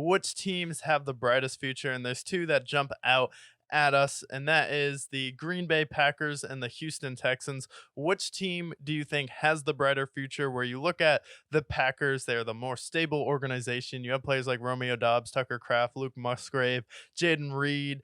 which teams have the brightest future. And there's two that jump out at us, and that is the Green Bay Packers and the Houston Texans. Which team do you think has the brighter future? Where you look at the Packers, they're the more stable organization. You have players like Romeo Dobbs, Tucker Kraft, Luke Musgrave, Jaden Reed,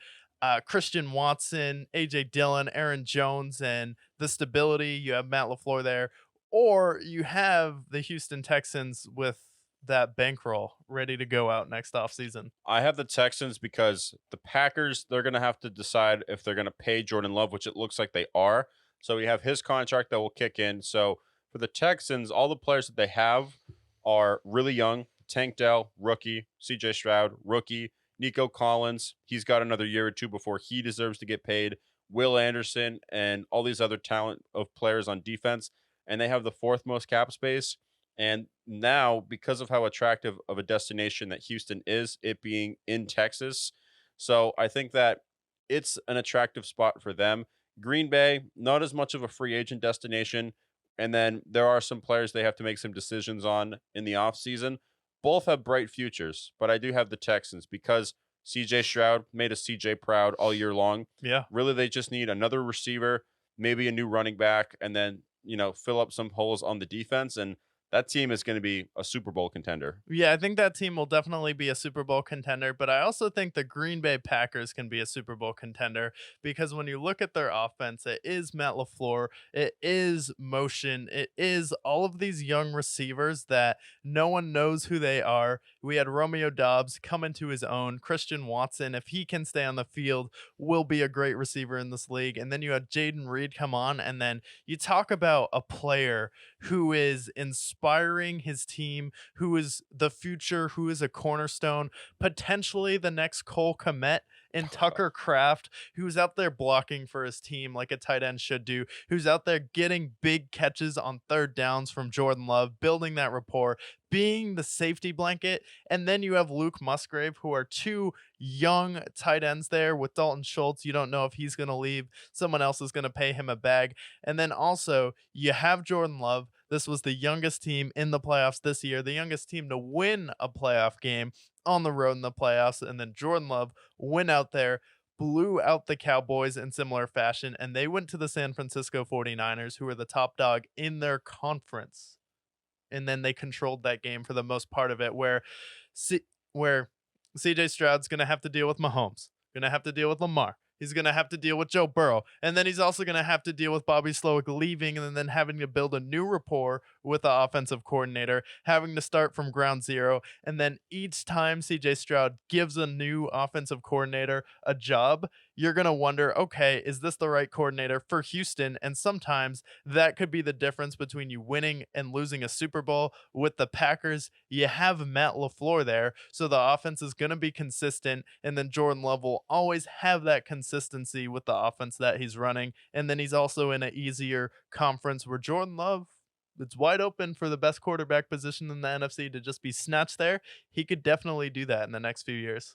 Christian Watson, AJ Dillon, Aaron Jones, and the stability. You have Matt LaFleur there, or you have the Houston Texans with that bankroll ready to go out next offseason. I have the Texans because the Packers, they're going to have to decide if they're going to pay Jordan Love, which it looks like they are. So we have his contract that will kick in. So for the Texans, all the players that they have are really young. Tank Dell, rookie. CJ Stroud, rookie. Nico Collins, he's got another year or two before he deserves to get paid. Will Anderson and all these other talent of players on defense. And they have the fourth most cap space. And now, because of how attractive of a destination that Houston is, it being in Texas, so I think that it's an attractive spot for them. Green Bay, not as much of a free agent destination. And then there are some players they have to make some decisions on in the offseason. Both have bright futures, but I do have the Texans because CJ Stroud made a CJ proud all year long. Yeah. Really, they just need another receiver, maybe a new running back, and then, fill up some holes on the defense. And that team is going to be a Super Bowl contender. Yeah, I think that team will definitely be a Super Bowl contender, but I also think the Green Bay Packers can be a Super Bowl contender because when you look at their offense, it is Matt LaFleur, it is motion, it is all of these young receivers that no one knows who they are. We had Romeo Dobbs come into his own. Christian Watson, if he can stay on the field, will be a great receiver in this league. And then you had Jaden Reed come on, and then you talk about a player who is inspiring his team, who is the future, who is a cornerstone, potentially the next Cole Kmet and Tucker Kraft, who's out there blocking for his team like a tight end should do, who's out there getting big catches on third downs from Jordan Love, building that rapport, being the safety blanket. And then you have Luke Musgrave, who are two young tight ends there with Dalton Schultz. You don't know if he's going to leave. Someone else is going to pay him a bag. And then also you have Jordan Love. This was the youngest team in the playoffs this year, the youngest team to win a playoff game on the road in the playoffs. And then Jordan Love went out there, blew out the Cowboys in similar fashion, and they went to the San Francisco 49ers, who are the top dog in their conference. And then they controlled that game for the most part of it, where CJ Stroud's going to have to deal with Mahomes, going to have to deal with Lamar. He's going to have to deal with Joe Burrow. And then he's also going to have to deal with Bobby Slowick leaving and then having to build a new rapport with the offensive coordinator, having to start from ground zero. And then each time CJ Stroud gives a new offensive coordinator a job, you're going to wonder, okay, is this the right coordinator for Houston? And sometimes that could be the difference between you winning and losing a Super Bowl. With the Packers, you have Matt LaFleur there, so the offense is going to be consistent, and then Jordan Love will always have that consistency with the offense that he's running. And then he's also in an easier conference where Jordan Love, it's wide open for the best quarterback position in the NFC to just be snatched there. He could definitely do that in the next few years.